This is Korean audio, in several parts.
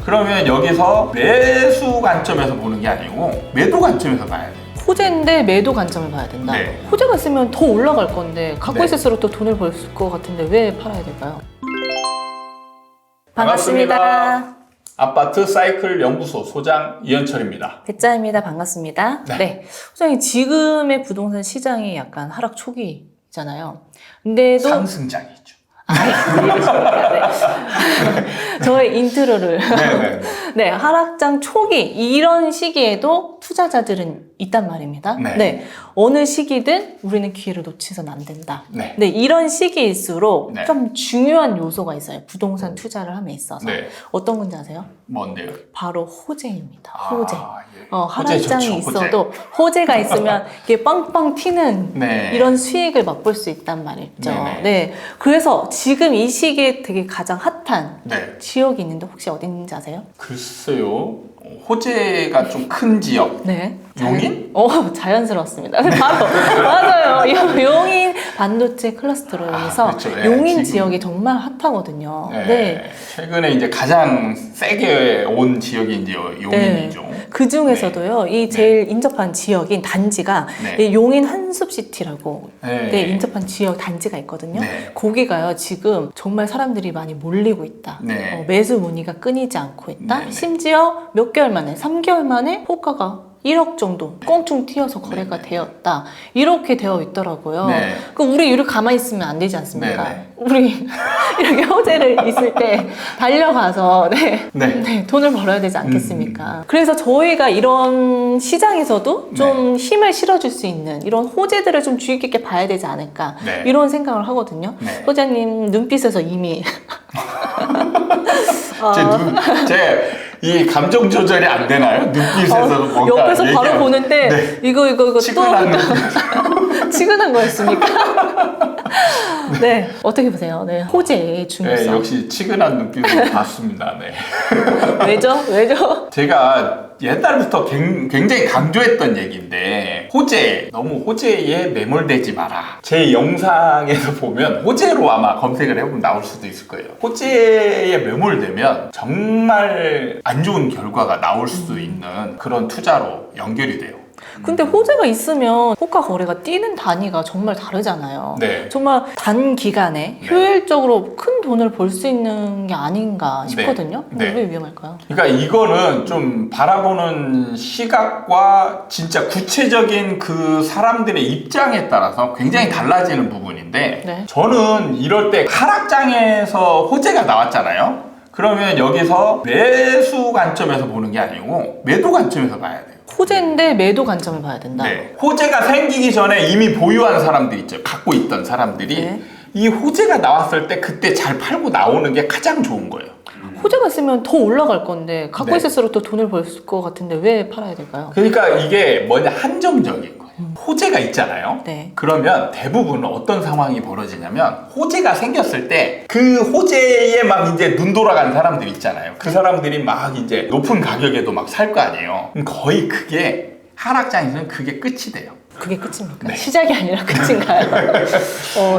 그러면 여기서 매수 관점에서 보는 게 아니고 매도 관점에서 봐야 돼요. 호재인데 매도 관점을 봐야 된다. 네. 호재가 있으면 더 올라갈 건데 갖고 네. 있을수록 또 돈을 벌 것 같은데 왜 팔아야 될까요? 반갑습니다. 아파트 사이클 연구소 소장 이현철입니다. 배짜입니다. 반갑습니다. 네. 소장님, 지금의 부동산 시장이 약간 하락 초기잖아요. 근데도 상승장이죠. 저의 인트로를 네네. 네, 하락장 초기 이런 시기에도 투자자들은 있단 말입니다. 네. 어느 시기든 우리는 기회를 놓치서는 안 된다. 네. 이런 시기일수록 네. 좀 중요한 요소가 있어요. 부동산 투자를 함에 있어서. 네. 어떤 건지 아세요? 뭔데요? 바로 호재입니다. 호재. 예. 하락장이 호재 좋죠, 있어도 호재가 있으면 이게 빵빵 튀는 네. 이런 수익을 맛볼 수 있단 말이죠. 네네. 네. 그래서 지금 이 시기에 되게 가장 핫한 네. 지역이 있는데 혹시 어딘지 아세요? 글쎄요. 호재가 좀 큰 지역. 네. 용인? 자연스러웠습니다. 바로 맞아요. 용인 반도체 클러스터로 해서 그렇죠. 네, 용인 지금. 지역이 정말 핫하거든요. 네. 최근에 이제 가장 세게 온 지역이 이제 용인이죠. 그 중에서도요, 이 제일 인접한 지역인 단지가 네. 이 용인 한숲시티라고 네. 인접한 지역 단지가 있거든요. 네. 거기가요, 지금 정말 사람들이 많이 몰리고 있다. 네. 매수 문의가 끊이지 않고 있다. 네. 심지어 몇 개월 만에, 3개월 만에 호가가 1억 정도 꽁충 튀어서 거래가 네. 되었다. 이렇게 되어 있더라고요. 네. 그럼 우리 이렇게 가만히 있으면 안 되지 않습니까? 네. 우리 이렇게 호재를 있을 때 달려가서 네, 돈을 벌어야 되지 않겠습니까? 그래서 저희가 이런 시장에서도 좀 힘을 실어줄 수 있는 이런 호재들을 좀 주의 깊게 봐야 되지 않을까 네. 이런 생각을 하거든요. 네. 소장님 눈빛에서 이미 제 이 감정 조절이 안 되나요? 눈빛에서도 뭔가 옆에서 바로 보는데 네. 이거 치근한 또 치근한 거였습니까? 네, 어떻게 보세요? 네, 호재의 중요성. 네, 역시 치근한 눈빛으로 봤습니다. 네. 왜죠? 제가 옛날부터 굉장히 강조했던 얘기인데 너무 호재에 매몰되지 마라. 제 영상에서 보면 호재로 아마 검색을 해보면 나올 수도 있을 거예요. 호재에 매몰되면 정말 안 좋은 결과가 나올 수도 있는 그런 투자로 연결이 돼요. 근데 호재가 있으면 호가 거래가 뛰는 단위가 정말 다르잖아요. 네. 정말 단기간에 네. 효율적으로 큰 돈을 벌 수 있는 게 아닌가 네. 싶거든요. 네. 왜 위험할까요? 그러니까 이거는 좀 바라보는 시각과 진짜 구체적인 그 사람들의 입장에 따라서 굉장히 달라지는 부분인데 네. 저는 이럴 때 하락장에서 호재가 나왔잖아요. 그러면 여기서 매수 관점에서 보는 게 아니고 매도 관점에서 봐야 돼요. 호재인데 매도 관점을 봐야 된다. 네. 호재가 생기기 전에 이미 보유한 사람들 있죠. 갖고 있던 사람들이 네. 이 호재가 나왔을 때 그때 잘 팔고 나오는 게 가장 좋은 거예요. 호재가 있으면 더 올라갈 건데 갖고 네. 있을수록 더 돈을 벌 것 같은데 왜 팔아야 될까요? 그러니까 이게 뭐냐 한정적인 거예요. 호재가 있잖아요. 네. 그러면 대부분 어떤 상황이 벌어지냐면 호재가 생겼을 때 그 호재에 막 이제 눈 돌아간 사람들 있잖아요. 그 사람들이 막 이제 높은 가격에도 막 살 거 아니에요. 그럼 거의 그게 하락장에서는 그게 끝이 돼요. 그게 끝입니까? 네. 시작이 아니라 끝인가요?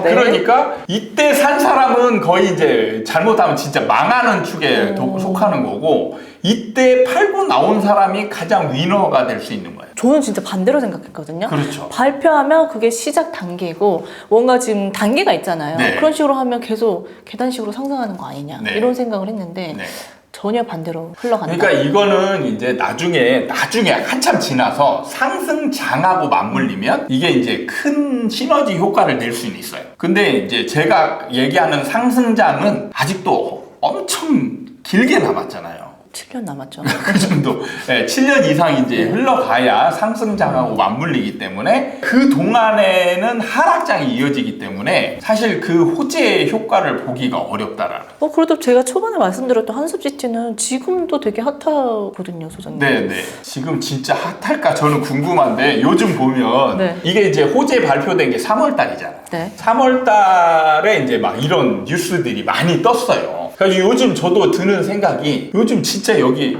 네. 그러니까 이때 산 사람은 거의 이제 잘못하면 진짜 망하는 축에 속하는 거고 이때 팔고 나온 사람이 가장 위너가 될 수 있는 거예요. 저는 진짜 반대로 생각했거든요. 그렇죠. 발표하면 그게 시작 단계고 뭔가 지금 단계가 있잖아요. 네. 그런 식으로 하면 계속 계단식으로 상승하는 거 아니냐 네. 이런 생각을 했는데 네. 전혀 반대로 흘러간다. 그러니까 이거는 이제 나중에 한참 지나서 상승장하고 맞물리면 이게 이제 큰 시너지 효과를 낼 수는 있어요. 근데 이제 제가 얘기하는 상승장은 아직도 엄청 길게 남았잖아요. 7년 남았죠. 그 정도. 네, 7년 이상 이제 흘러가야 상승장하고 맞물리기 때문에 그 동안에는 하락장이 이어지기 때문에 사실 그 호재의 효과를 보기가 어렵다라는. 그래도 제가 초반에 말씀드렸던 한숲시티는 지금도 되게 핫하거든요, 소장님. 네네. 지금 진짜 핫할까 저는 궁금한데 요즘 보면 네. 이게 이제 호재 발표된 게 3월 달이잖아요. 네. 3월 달에 이제 막 이런 뉴스들이 많이 떴어요. 그래서 요즘 저도 드는 생각이 요즘 진짜 여기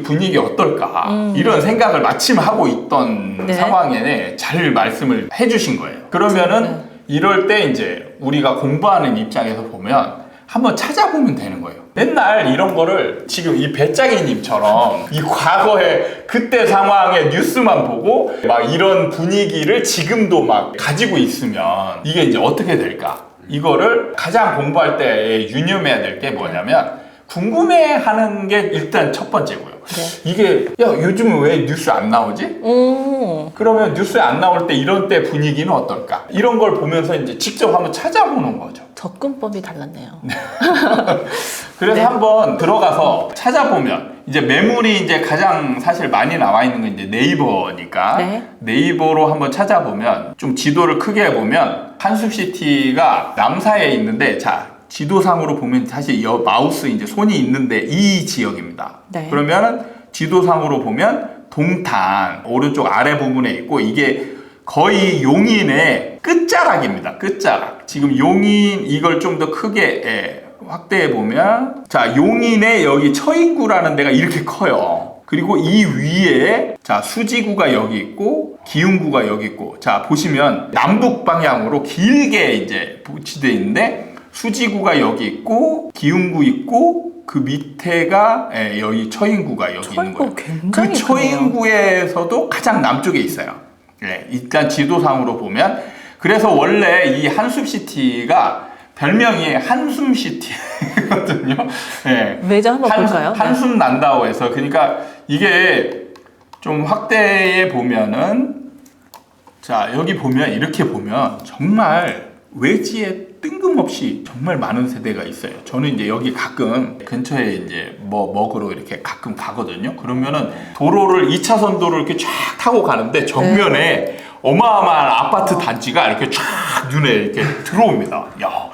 분위기 어떨까 이런 생각을 마침 하고 있던 네. 상황에 잘 말씀을 해주신 거예요. 그러면은 네. 이럴 때 이제 우리가 공부하는 입장에서 보면 한번 찾아보면 되는 거예요. 맨날 이런 거를 지금 이 배짱이님처럼 이 과거에 그때 상황의 뉴스만 보고 막 이런 분위기를 지금도 막 가지고 있으면 이게 이제 어떻게 될까? 이거를 가장 공부할 때 유념해야 될 게 뭐냐면 궁금해하는 게 일단 첫 번째고요. 네. 이게 야 요즘은 왜 뉴스 안 나오지? 그러면 뉴스에 안 나올 때 이런 때 분위기는 어떨까? 이런 걸 보면서 이제 직접 한번 찾아보는 거죠. 접근법이 달랐네요. 그래서 네. 한번 들어가서 찾아보면 이제 매물이 이제 가장 사실 많이 나와 있는 건 이제 네이버니까 네. 네이버로 한번 찾아보면 좀 지도를 크게 해보면 한숲시티가 남사에 있는데 자 지도상으로 보면 사실 마우스 이제 손이 있는데 이 지역입니다. 네. 그러면 지도상으로 보면 동탄 오른쪽 아래 부분에 있고 이게 거의 용인의 끝자락입니다. 끝자락. 지금 용인 이걸 좀 더 크게 확대해 보면 자 용인의 여기 처인구라는 데가 이렇게 커요. 그리고 이 위에 자 수지구가 여기 있고 기흥구가 여기 있고 자 보시면 남북 방향으로 길게 이제 배치되어 있는데 수지구가 여기 있고 기흥구 있고 그 밑에가 여기 처인구가 여기 있는 거예요. 굉장히 그 처인구에서도 가장 남쪽에 있어요. 일단 지도상으로 보면 그래서 원래 이 한숲시티가 별명이 한숨시티거든요. 매장 한번 볼까요? 한숨 난다고 해서 그러니까 이게 좀 확대해 보면은 자 여기 보면 이렇게 보면 정말 외지에 뜬금없이 정말 많은 세대가 있어요. 저는 이제 여기 가끔 근처에 이제 뭐 먹으러 이렇게 가끔 가거든요. 그러면은 도로를 2차선 도로를 이렇게 쫙 타고 가는데 정면에 어마어마한 아파트 단지가 이렇게 쫙 눈에 이렇게 들어옵니다. 야,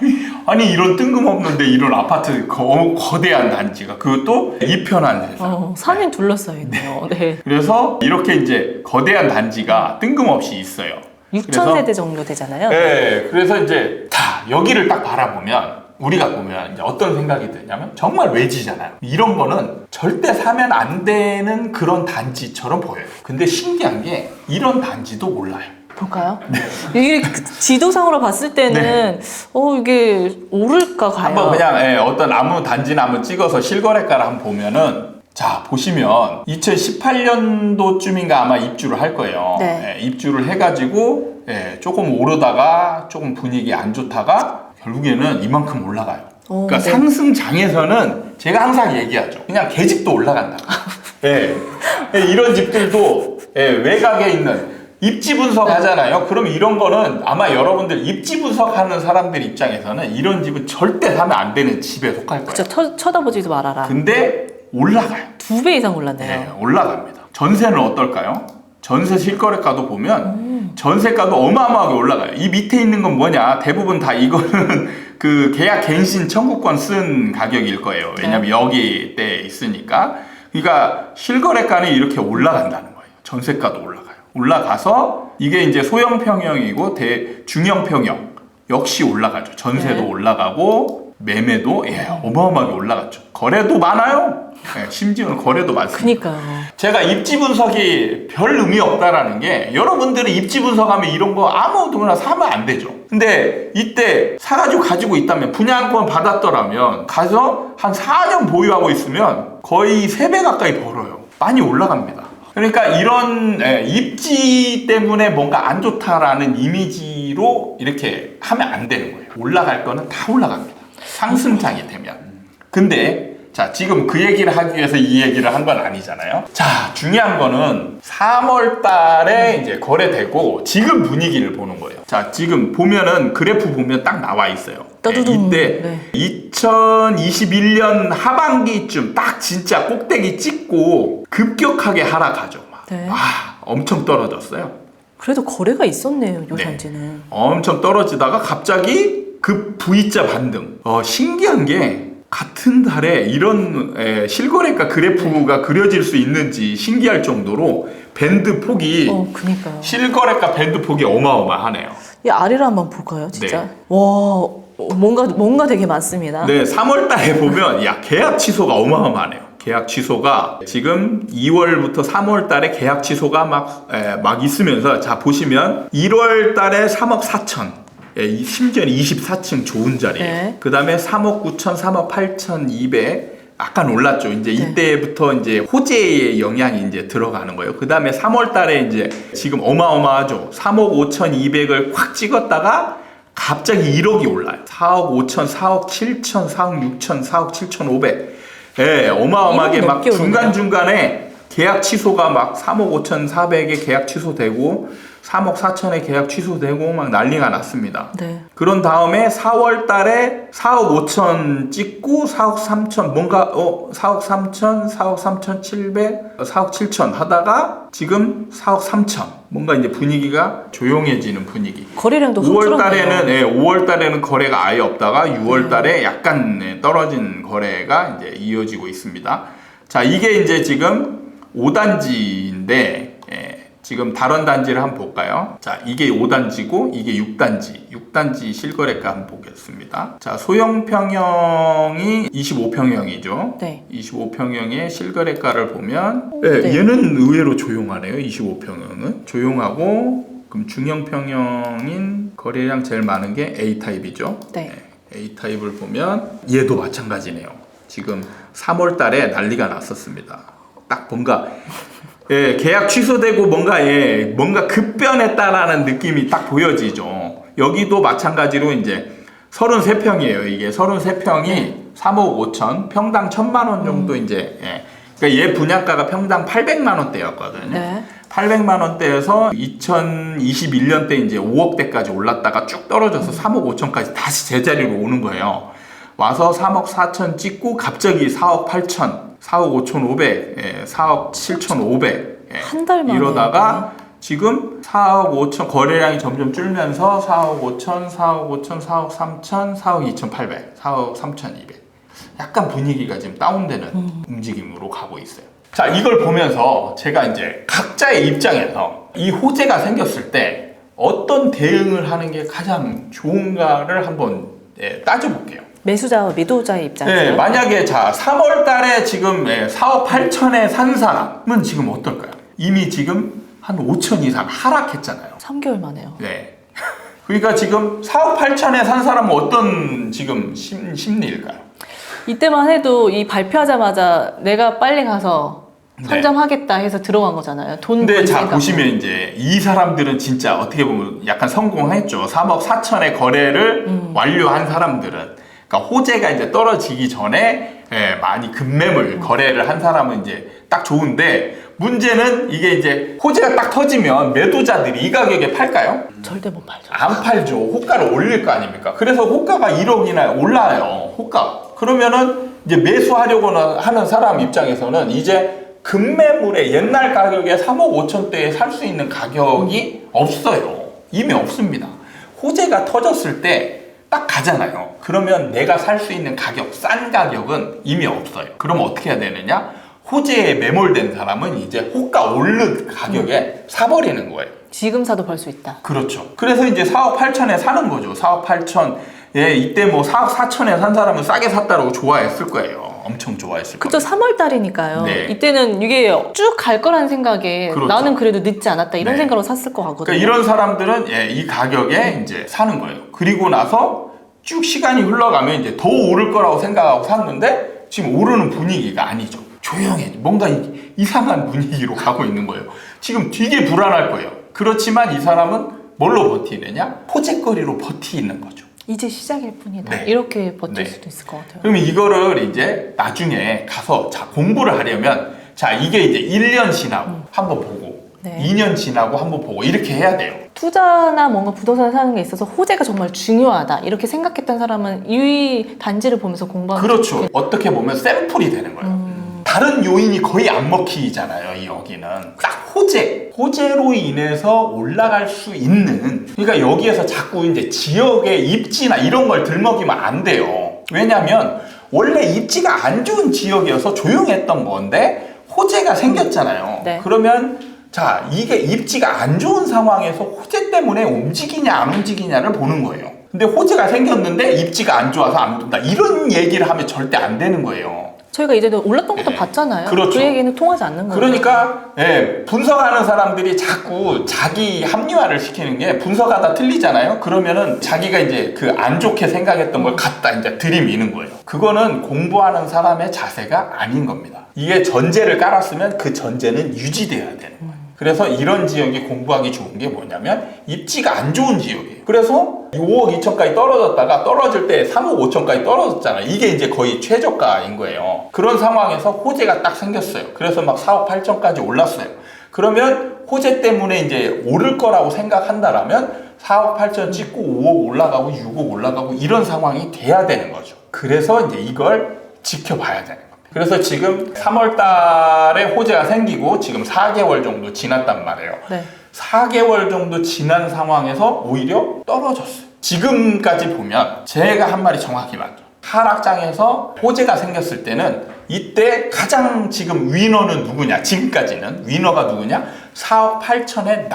아니 이런 뜬금없는데 이런 아파트 거대한 단지가 그것도 이편한 세상. 산에 둘러싸여 있네요. 네. 그래서 이렇게 이제 거대한 단지가 뜬금없이 있어요. 6천 세대 정도 되잖아요. 네, 그래서 이제 다 여기를 딱 바라보면 우리가 보면 이제 어떤 생각이 드냐면 정말 외지잖아요. 이런 거는 절대 사면 안 되는 그런 단지처럼 보여요. 근데 신기한 게 이런 단지도 몰라요. 볼까요? 이게 지도상으로 봤을 때는 이게 오를까 가요. 한번 그냥 어떤 아무 단지나 한번 찍어서 실거래가를 한번 보면은 자 보시면 2018년도쯤인가 아마 입주를 할 거예요. 네. 입주를 해가지고 조금 오르다가 조금 분위기 안 좋다가 결국에는 이만큼 올라가요. 그러니까 네. 상승장에서는 제가 항상 얘기하죠. 그냥 계집도 올라간다. 이런 집들도 외곽에 있는 입지 분석하잖아요. 그럼 이런 거는 아마 여러분들 입지 분석하는 사람들 입장에서는 이런 집은 절대 사면 안 되는 집에 속할 거예요. 그쵸, 쳐다보지도 말아라. 근데 올라가요. 2배 이상 올랐네요. 네, 올라갑니다. 전세는 어떨까요? 전세 실거래가도 보면 전세가도 어마어마하게 올라가요. 이 밑에 있는 건 뭐냐? 대부분 다 이거는 그 계약 갱신 청구권 쓴 가격일 거예요. 왜냐면 여기 때 있으니까. 그러니까 실거래가는 이렇게 올라간다는 거예요. 전세가도 올라가요. 올라가서 이게 이제 소형 평형이고 중형 평형 역시 올라가죠. 전세도 올라가고 매매도 어마어마하게 올라갔죠. 거래도 많아요. 심지어는 거래도 많습니다. 그니까요. 제가 입지 분석이 별 의미 없다라는 게 여러분들은 입지 분석하면 이런 거 아무도나 사면 안 되죠. 근데 이때 사가지고 가지고 있다면 분양권 받았더라면 가서 한 4년 보유하고 있으면 거의 3배 가까이 벌어요. 많이 올라갑니다. 그러니까 이런 입지 때문에 뭔가 안 좋다라는 이미지로 이렇게 하면 안 되는 거예요. 올라갈 거는 다 올라갑니다. 상승장이 되면. 근데 자 지금 그 얘기를 하기 위해서 이 얘기를 한 건 아니잖아요. 자 중요한 거는 3월 달에 이제 거래되고 지금 분위기를 보는 거예요. 자 지금 보면은 그래프 보면 딱 나와 있어요. 이때 2021년 하반기쯤 딱 진짜 꼭대기 찍고 급격하게 하락하죠. 와 엄청 떨어졌어요. 그래도 거래가 있었네요. 요 단지는. 엄청 떨어지다가 갑자기 급 V자 반등. 신기한 게 같은 달에 이런 실거래가 그래프가 그려질 수 있는지 신기할 정도로 밴드 폭이 그니까요. 실거래가 밴드 폭이 어마어마하네요. 이 아래를 한번 볼까요, 진짜? 와, 뭔가 되게 많습니다. 네, 3월 달에 보면 계약 취소가 어마어마하네요. 계약 취소가 지금 2월부터 3월 달에 계약 취소가 막 있으면서 자 보시면 1월 달에 3억 4천 심지어 24층 좋은 자리예요. 네. 그 다음에 3억 9천, 3억 8천 2백. 약간 올랐죠. 이제 이때부터 이제 호재의 영향이 이제 들어가는 거예요. 그 다음에 3월 달에 이제 지금 어마어마하죠. 3억 5천 2백을 확 찍었다가 갑자기 1억이 올라요. 4억 5천, 4억 7천, 4억 6천, 4억 7천 5백. 예, 어마어마하게 막 중간중간에 계약 취소가 막 3억 5천 4백에 계약 취소되고 3억 4천에 계약 취소되고 막 난리가 났습니다. 네. 그런 다음에 4월 달에 4억 5천 찍고 4억 3천 뭔가 4억 3천, 4억 3천 7백, 4억 7천 하다가 지금 4억 3천 뭔가 이제 분위기가 조용해지는 분위기. 거래량도 5월 달에는 5월 달에는 거래가 아예 없다가 6월 달에 약간 떨어진 거래가 이제 이어지고 있습니다. 자, 이게 이제 지금 5단지인데 지금 다른 단지를 한번 볼까요? 자, 이게 5단지고 이게 6단지. 6단지 실거래가 한번 보겠습니다. 자, 소형평형이 25평형이죠. 네. 25평형의 실거래가를 보면 얘는 의외로 조용하네요. 25평형은 조용하고 그럼 중형평형인 거래량 제일 많은 게 A타입이죠. 네. A타입을 보면 얘도 마찬가지네요. 지금 3월 달에 난리가 났었습니다. 딱 뭔가 계약 취소되고 뭔가 급변했다라는 느낌이 딱 보여지죠. 여기도 마찬가지로 이제 33평이에요. 이게 33평이 3억 5천, 평당 1,000만 원 정도 이제 그러니까 얘 분양가가 평당 800만 원대였거든요. 네. 800만 원대에서 2021년 때 이제 5억대까지 올랐다가 쭉 떨어져서 3억 5천까지 다시 제자리로 오는 거예요. 와서 3억 4천 찍고 갑자기 4억 8천 4억 5천 5백, 4억 7천 5백 한 달 만에 이러다가 지금 4억 5천 거래량이 점점 줄면서 4억 5천, 4억 5천, 4억 3천, 4억 2천 8백, 4억 3천 2백 약간 분위기가 지금 다운되는 움직임으로 가고 있어요. 자, 이걸 보면서 제가 이제 각자의 입장에서 이 호재가 생겼을 때 어떤 대응을 하는 게 가장 좋은가를 한번 따져볼게요. 매수자와 미도자의 입장에서. 네, 만약에 자 3월 달에 지금 4억 8천에 산 사람은 지금 어떨까요? 이미 지금 한 5천 이상 하락했잖아요. 3개월 만에요. 네. 그러니까 지금 4억 8천에 산 사람은 어떤 지금 심리일까요? 이때만 해도 이 발표하자마자 내가 빨리 가서 선점하겠다 해서 들어간 거잖아요. 돈 근데 벌 자 생각으로. 보시면 이제 이 사람들은 진짜 어떻게 보면 약간 성공했죠. 3억 4천의 거래를 완료한 사람들은 그러니까 호재가 이제 떨어지기 전에 많이 급매물 거래를 한 사람은 이제 딱 좋은데 문제는 이게 이제 호재가 딱 터지면 매도자들이 이 가격에 팔까요? 절대 못 팔죠. 안 팔죠. 호가를 올릴 거 아닙니까? 그래서 호가가 1억이나 올라요. 호가. 그러면은 이제 매수하려고 하는 사람 입장에서는 이제 급매물의 옛날 가격에 3억 5천대에 살 수 있는 가격이 없어요. 이미 없습니다. 호재가 터졌을 때 딱 가잖아요. 그러면 내가 살 수 있는 가격, 싼 가격은 이미 없어요. 그럼 어떻게 해야 되느냐? 호재에 매몰된 사람은 이제 호가 오른 가격에 사버리는 거예요. 지금 사도 벌 수 있다. 그렇죠. 그래서 이제 4억 8천에 사는 거죠. 4억 8천. 이때 뭐 4억 4천에 산 사람은 싸게 샀다고 좋아했을 거예요. 엄청 좋아했을 거예요. 그쵸, 3월 달이니까요. 네. 이때는 이게 쭉 갈 거라는 생각에 그렇죠. 나는 그래도 늦지 않았다 이런 네. 생각으로 샀을 것 같거든요. 그러니까 이런 사람들은 이 가격에 이제 사는 거예요. 그리고 나서 쭉 시간이 흘러가면 이제 더 오를 거라고 생각하고 샀는데 지금 오르는 분위기가 아니죠. 조용해. 뭔가 이상한 분위기로 가고 있는 거예요. 지금 되게 불안할 거예요. 그렇지만 이 사람은 뭘로 버티느냐? 호재거리로 버티는 거죠. 이제 시작일 뿐이다. 네. 이렇게 버틸 네. 수도 있을 것 같아요. 그러면 이거를 이제 나중에 가서 자 공부를 하려면 자 이게 이제 1년 지나고 한번 보고 네. 2년 지나고 한번 보고 이렇게 해야 돼요. 투자나 뭔가 부동산 사는 게 있어서 호재가 정말 중요하다 이렇게 생각했던 사람은 이 단지를 보면서 공부하는 그렇죠. 어떻게 보면 샘플이 되는 거예요. 다른 요인이 거의 안 먹히잖아요. 여기는 딱 호재로 인해서 올라갈 수 있는. 그러니까 여기에서 자꾸 이제 지역의 입지나 이런 걸 들먹이면 안 돼요. 왜냐하면 원래 입지가 안 좋은 지역이어서 조용했던 건데 호재가 생겼잖아요. 네. 그러면 자 이게 입지가 안 좋은 상황에서 호재 때문에 움직이냐 안 움직이냐를 보는 거예요. 근데 호재가 생겼는데 입지가 안 좋아서 안 오른다 이런 얘기를 하면 절대 안 되는 거예요. 저희가 이제는 올랐던 것도 예. 봤잖아요. 그렇죠. 그 얘기는 통하지 않는 거예요. 그러니까 분석하는 사람들이 자꾸 자기 합리화를 시키는 게 분석하다 틀리잖아요. 그러면은 자기가 이제 그 안 좋게 생각했던 걸 갖다 이제 들이미는 거예요. 그거는 공부하는 사람의 자세가 아닌 겁니다. 이게 전제를 깔았으면 그 전제는 유지돼야 되는 거예요. 그래서 이런 지역이 공부하기 좋은 게 뭐냐면 입지가 안 좋은 지역이에요. 그래서 5억 2천까지 떨어졌다가 떨어질 때 3억 5천까지 떨어졌잖아요. 이게 이제 거의 최저가인 거예요. 그런 상황에서 호재가 딱 생겼어요. 그래서 막 4억 8천까지 올랐어요. 그러면 호재 때문에 이제 오를 거라고 생각한다라면 4억 8천 찍고 5억 올라가고 6억 올라가고 이런 상황이 돼야 되는 거죠. 그래서 이제 이걸 지켜봐야 되는 거예요. 그래서 지금 3월 달에 호재가 생기고 지금 4개월 정도 지났단 말이에요. 네. 4개월 정도 지난 상황에서 오히려 떨어졌어요. 지금까지 보면 제가 한 말이 정확히 맞죠. 하락장에서 호재가 생겼을 때는 이때 가장 지금 위너는 누구냐? 지금까지는 위너가 누구냐? 4억 8천에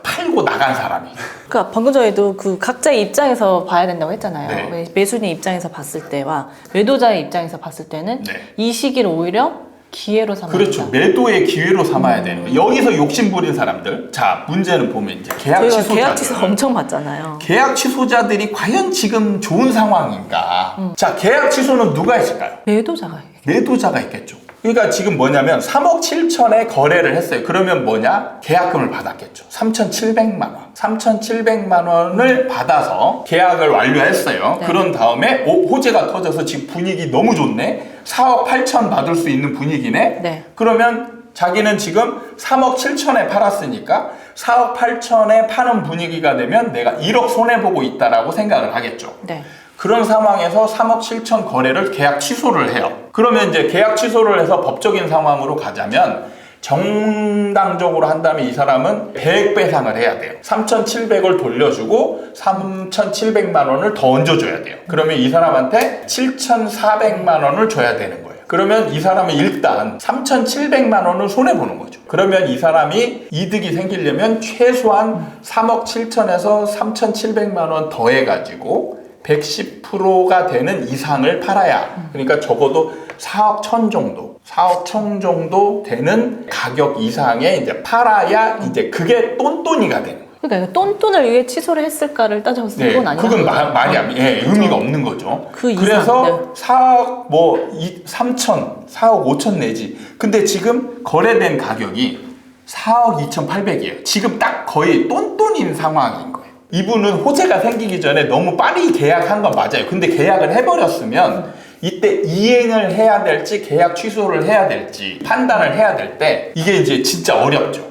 팔고 나간 사람이. 그러니까 방금 전에도 그 각자의 입장에서 봐야 된다고 했잖아요. 네. 매수인의 입장에서 봤을 때와 매도자의 입장에서 봤을 때는 네. 이 시기를 오히려 기회로 삼아야 그렇죠. 된다. 매도의 기회로 삼아야 되는 거예요. 여기서 욕심 부린 사람들. 자, 문제는 보면 이제 계약 저희가 취소자들. 계약 취소 엄청 봤잖아요. 계약 취소자들이 과연 지금 좋은 상황인가? 자, 계약 취소는 누가 했을까요? 매도자가 매도자가 있겠죠. 그러니까 지금 뭐냐면 3억 7천에 거래를 했어요. 그러면 뭐냐? 계약금을 받았겠죠. 3,700만 원. 3,700만 원을 받아서 계약을 완료했어요. 네. 그런 다음에 호재가 터져서 지금 분위기 너무 좋네. 4억 8천 받을 수 있는 분위기네. 네. 그러면 자기는 지금 3억 7천에 팔았으니까 4억 8천에 파는 분위기가 되면 내가 1억 손해보고 있다라고 생각을 하겠죠. 네. 그런 상황에서 3억 7천 거래를 계약 취소를 해요. 그러면 이제 계약 취소를 해서 법적인 상황으로 가자면 정당적으로 한다면 이 사람은 100 배상을 해야 돼요. 3,700을 돌려주고 3,700만 원을 더 얹어줘야 돼요. 그러면 이 사람한테 7,400만 원을 줘야 되는 거예요. 그러면 이 사람은 일단 3,700만 원을 손해보는 거죠. 그러면 이 사람이 이득이 생기려면 최소한 3억 7천에서 3,700만 원 더해가지고 110%가 되는 이상을 팔아야, 그러니까 적어도 4억 천 정도, 4억 천 정도 되는 가격 이상에 이제 팔아야 이제 그게 똔똔이가 되는 거예요. 그러니까 똔똔을 위해 취소를 했을까를 따져봤을 때 그건 아니라. 그건 말이 의미가 없는 거죠. 그 이상, 그래서 네. 4억 3천, 4억 5천 내지. 근데 지금 거래된 가격이 4억 2,800이에요. 지금 딱 거의 똔똔인 상황인 거예요. 이분은 호재가 생기기 전에 너무 빨리 계약한 건 맞아요. 근데 계약을 해버렸으면 이때 이행을 해야 될지 계약 취소를 해야 될지 판단을 해야 될 때 이게 이제 진짜 어렵죠.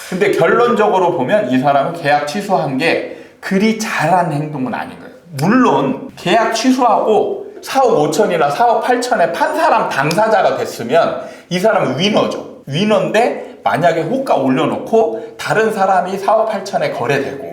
근데 결론적으로 보면 이 사람은 계약 취소한 게 그리 잘한 행동은 아닌 거예요. 물론 계약 취소하고 4억 5천이나 4억 8천에 판 사람 당사자가 됐으면 이 사람은 위너죠. 위너인데 만약에 호가 올려놓고 다른 사람이 4억 8천에 거래되고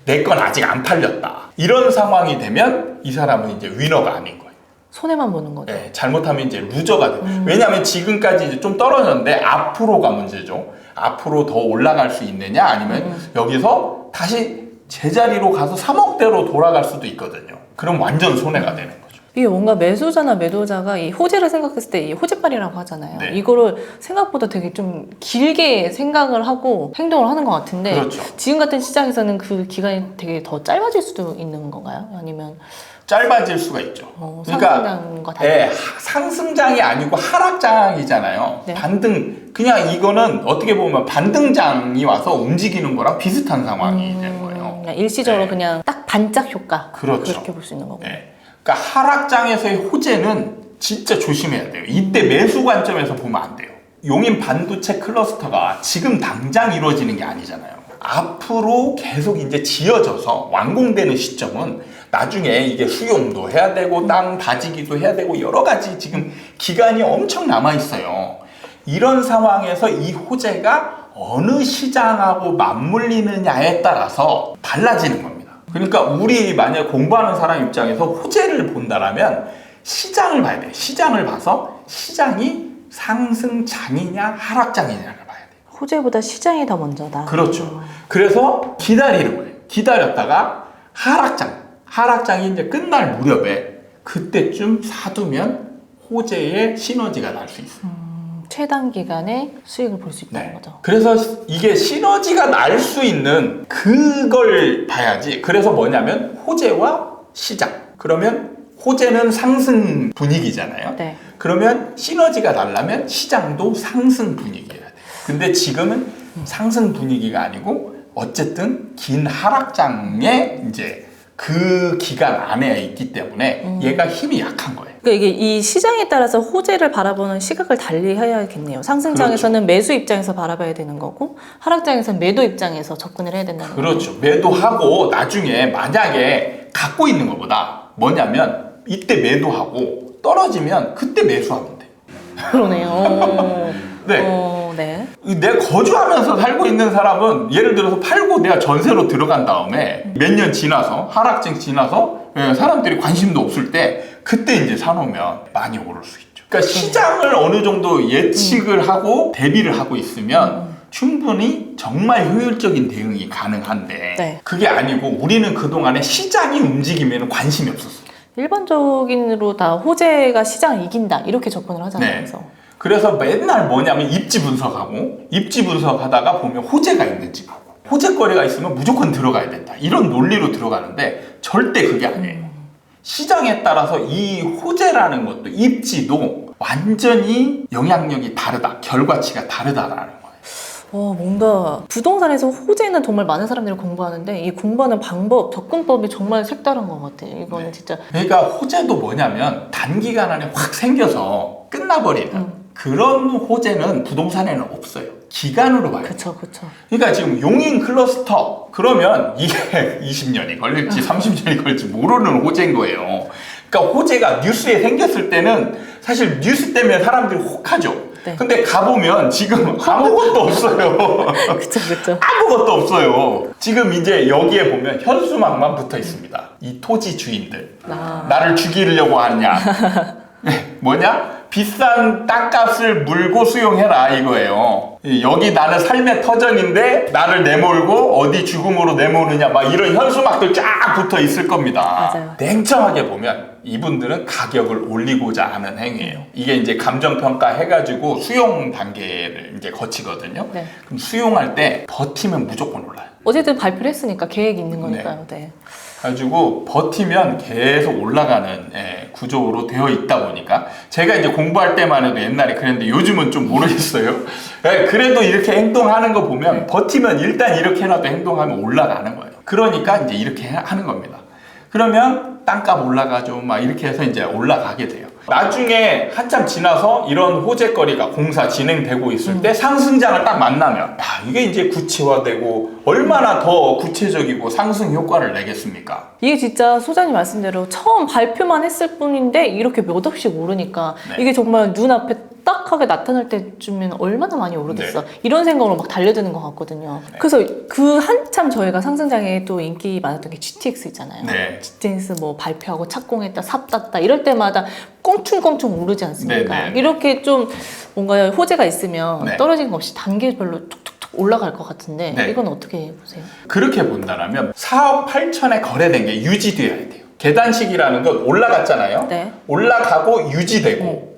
내 건 아직 안 팔렸다. 이런 상황이 되면 이 사람은 이제 위너가 아닌 거예요. 손해만 보는 거죠. 네, 잘못하면 이제 루저가 돼요. 왜냐하면 지금까지 이제 좀 떨어졌는데 앞으로가 문제죠. 앞으로 더 올라갈 수 있느냐 아니면 여기서 다시 제자리로 가서 3억대로 돌아갈 수도 있거든요. 그럼 완전 손해가 되는 거죠. 이게 뭔가 매수자나 매도자가 이 호재를 생각했을 때 이 호재빨이라고 하잖아요. 네. 이거를 생각보다 되게 좀 길게 생각을 하고 행동을 하는 것 같은데 그렇죠. 지금 같은 시장에서는 그 기간이 되게 더 짧아질 수도 있는 건가요? 아니면 짧아질 수가 있죠. 상승장과 달리. 네, 상승장이 아니고 하락장이잖아요. 네. 반등, 그냥 이거는 어떻게 보면 반등장이 와서 움직이는 거랑 비슷한 상황이 되는 거예요. 그냥 일시적으로 네. 그냥 딱 반짝 효과. 그렇죠. 그렇게 볼 수 있는 거고. 네. 그러니까 하락장에서의 호재는 진짜 조심해야 돼요. 이때 매수 관점에서 보면 안 돼요. 용인 반도체 클러스터가 지금 당장 이루어지는 게 아니잖아요. 앞으로 계속 이제 지어져서 완공되는 시점은 나중에 이게 수용도 해야 되고 땅 다지기도 해야 되고 여러 가지 지금 기간이 엄청 남아 있어요. 이런 상황에서 이 호재가 어느 시장하고 맞물리느냐에 따라서 달라지는 겁니다. 그러니까 우리 만약 공부하는 사람 입장에서 호재를 본다라면 시장을 봐야 돼요. 시장을 봐서 시장이 상승장이냐 하락장이냐를 봐야 돼요. 호재보다 시장이 더 먼저다. 그렇죠. 그래서 기다리는 거예요. 기다렸다가 하락장이 이제 끝날 무렵에 그때쯤 사두면 호재의 시너지가 날 수 있어요. 최단 기간에 수익을 볼 수 있다는 네. 거죠. 그래서 이게 시너지가 날 수 있는 그걸 봐야지. 그래서 뭐냐면 호재와 시장. 그러면 호재는 상승 분위기잖아요. 네. 그러면 시너지가 나려면 시장도 상승 분위기여야 돼요. 근데 지금은 상승 분위기가 아니고 어쨌든 긴 하락장에 이제 그 기간 안에 있기 때문에 얘가 힘이 약한 거예요. 그러니까 이게 이 시장에 따라서 호재를 바라보는 시각을 달리 해야겠네요. 상승장에서는 매수 입장에서 바라봐야 되는 거고 하락장에서는 매도 입장에서 접근을 해야 된다는 거죠. 그렇죠. 매도하고 나중에 만약에 갖고 있는 것보다 뭐냐면 이때 매도하고 떨어지면 그때 매수하면 돼요. 그러네요. 네. 네. 내가 거주하면서 살고 있는 사람은 예를 들어서 팔고 내가 전세로 들어간 다음에 몇 년 지나서 하락증 지나서 사람들이 관심도 없을 때 그때 이제 사놓으면 많이 오를 수 있죠. 그러니까 시장을 어느 정도 예측을 하고 대비를 하고 있으면 충분히 정말 효율적인 대응이 가능한데 네. 그게 아니고 우리는 그동안에 시장이 움직이면 관심이 없었어요. 일반적인으로 다 호재가 시장을 이긴다 이렇게 접근을 하잖아요. 네. 그래서 그래서 맨날 뭐냐면 입지 분석하고 입지 분석하다가 보면 호재가 있는지 보고 호재거리가 있으면 무조건 들어가야 된다 이런 논리로 들어가는데 절대 그게 아니에요. 시장에 따라서 이 호재라는 것도 입지도 완전히 영향력이 다르다, 결과치가 다르다라는 거예요. 뭔가 부동산에서 호재는 정말 많은 사람들이 공부하는데 이 공부하는 방법, 접근법이 정말 색다른 것 같아요. 이거는 네. 진짜 그러니까 호재도 뭐냐면 단기간 안에 확 생겨서 끝나버리는 그런 호재는 부동산에는 없어요. 기간으로 봐요. 그쵸. 그러니까 지금 용인 클러스터 그러면 이게 20년이 걸릴지 30년이 걸릴지 모르는 호재인 거예요. 그러니까 호재가 뉴스에 생겼을 때는 사실 뉴스 때문에 사람들이 혹하죠. 네. 근데 가보면 지금 아무것도 없어요. 그쵸. 아무것도 없어요. 지금 이제 여기에 보면 현수막만 붙어 있습니다. 이 토지 주인들 나를 죽이려고 하냐? 뭐냐? 비싼 땅값을 물고 수용해라 이거예요. 여기 나는 삶의 터전인데 나를 내몰고 어디 죽음으로 내모느냐 막 이런 현수막들 쫙 붙어 있을 겁니다. 맞아요. 냉정하게 보면 이분들은 가격을 올리고자 하는 행위예요. 이게 이제 감정평가 해가지고 수용 단계를 이제 거치거든요. 네. 그럼 수용할 때 버티면 무조건 올라요. 어쨌든 발표를 했으니까 계획이 있는 거니까요. 네. 가지고 버티면 계속 올라가는 구조로 되어 있다 보니까 제가 이제 공부할 때만 해도 옛날에 그랬는데 요즘은 좀 모르겠어요. 그래도 이렇게 행동하는 거 보면 버티면 일단 이렇게 해놔도 행동하면 올라가는 거예요. 그러니까 이제 이렇게 하는 겁니다. 그러면 땅값 올라가죠. 막 이렇게 해서 이제 올라가게 돼요. 나중에 한참 지나서 이런 호재거리가 공사 진행되고 있을 때 상승장을 딱 만나면 이게 이제 구체화되고 얼마나 더 구체적이고 상승 효과를 내겠습니까? 이게 진짜 소장님 말씀대로 처음 발표만 했을 뿐인데 이렇게 몇 억씩 오르니까 네. 이게 정말 눈앞에 딱하게 나타날 때쯤에는 얼마나 많이 오르겠어. 네. 이런 생각으로 막 달려드는 것 같거든요. 그래서 그 한참 저희가 상승장에 또 인기 많았던 게 GTX 있잖아요. 네. GTX 뭐 발표하고 착공했다, 삽 땄다 이럴 때마다 꽁충꽁충 오르지 않습니까? 네, 네. 이렇게 좀 뭔가 호재가 있으면 네. 떨어지는 거 없이 단계별로 툭툭툭 올라갈 것 같은데 네. 이건 어떻게 보세요? 그렇게 본다면 4억 8천에 거래된 게 유지돼야 돼요. 계단식이라는 건 올라갔잖아요. 네. 올라가고 유지되고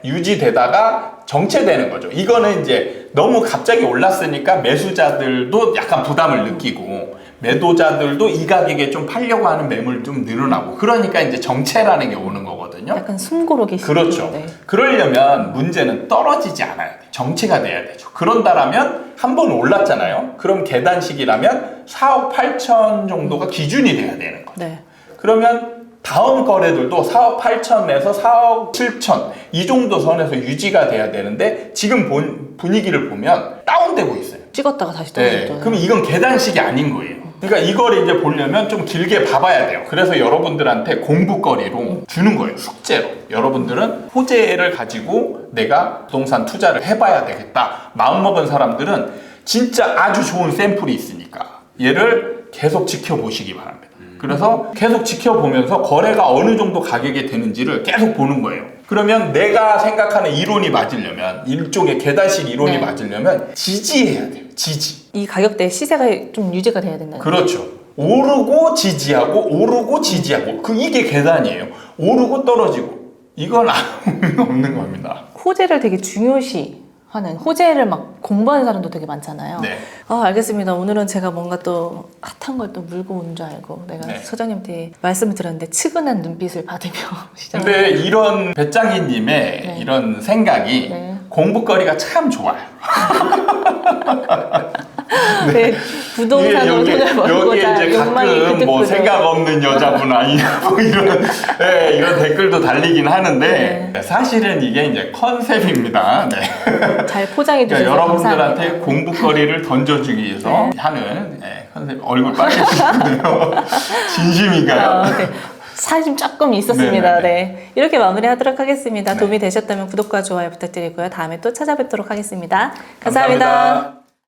유지되다가 정체되는 거죠. 이거는 이제 너무 갑자기 올랐으니까 매수자들도 약간 부담을 느끼고 매도자들도 이 가격에 좀 팔려고 하는 매물 좀 늘어나고 그러니까 이제 정체라는 게 오는 거거든요. 약간 숨고르기 그렇죠. 네. 그러려면 문제는 떨어지지 않아야 돼. 정체가 돼야 되죠. 그런다라면 한 번 올랐잖아요. 그럼 계단식이라면 4억 8천 정도가 기준이 돼야 되는 거죠. 네. 그러면 다음 거래들도 4억 8천에서 4억 7천 이 정도 선에서 유지가 돼야 되는데 지금 분위기를 보면 다운되고 있어요. 찍었다가 다시 네, 떨어졌잖아요. 그럼 이건 계단식이 아닌 거예요. 그러니까 이걸 이제 보려면 좀 길게 봐봐야 돼요. 그래서 여러분들한테 공부거리로 주는 거예요. 숙제로. 여러분들은 호재를 가지고 내가 부동산 투자를 해봐야 되겠다. 마음먹은 사람들은 진짜 아주 좋은 샘플이 있으니까 얘를 계속 지켜보시기 바랍니다. 그래서 계속 지켜보면서 거래가 어느 정도 가격이 되는지를 계속 보는 거예요. 그러면 내가 생각하는 이론이 맞으려면 일종의 계단식 이론이 네. 맞으려면 지지해야 돼요. 지지. 이 가격대 시세가 좀 유지가 돼야 된다는 그렇죠. 오르고 지지하고 오르고 지지하고 이게 계단이에요. 오르고 떨어지고 이건 아무 의미 없는 겁니다. 호재를 되게 중요시하는, 호재를 막 공부하는 사람도 되게 많잖아요. 네. 알겠습니다. 오늘은 제가 뭔가 또 핫한 걸 또 물고 온 줄 알고 내가 네. 소장님한테 말씀을 드렸는데 측은한 눈빛을 받으며 시작을 근데 이런 배짱이님의 네. 이런 생각이 네. 공부거리가 참 좋아요. 네, 부동산으로 돈을 여기 벌고자 이제 욕망이 가끔 뭐 그득그득. 생각 없는 여자분 아니냐 뭐 이런 이런 댓글도 달리긴 하는데 네. 사실은 이게 이제 컨셉입니다. 네. 잘 포장해 주셔서 그러니까 여러분들한테 감사합니다. 공부거리를 던져주기 위해서 네. 하는 컨셉. 얼굴 빨개지는데요. 진심인가요? 네. 사심 조금 있었습니다. 네네네. 네. 이렇게 마무리하도록 하겠습니다. 네. 도움이 되셨다면 구독과 좋아요 부탁드리고요. 다음에 또 찾아뵙도록 하겠습니다. 감사합니다.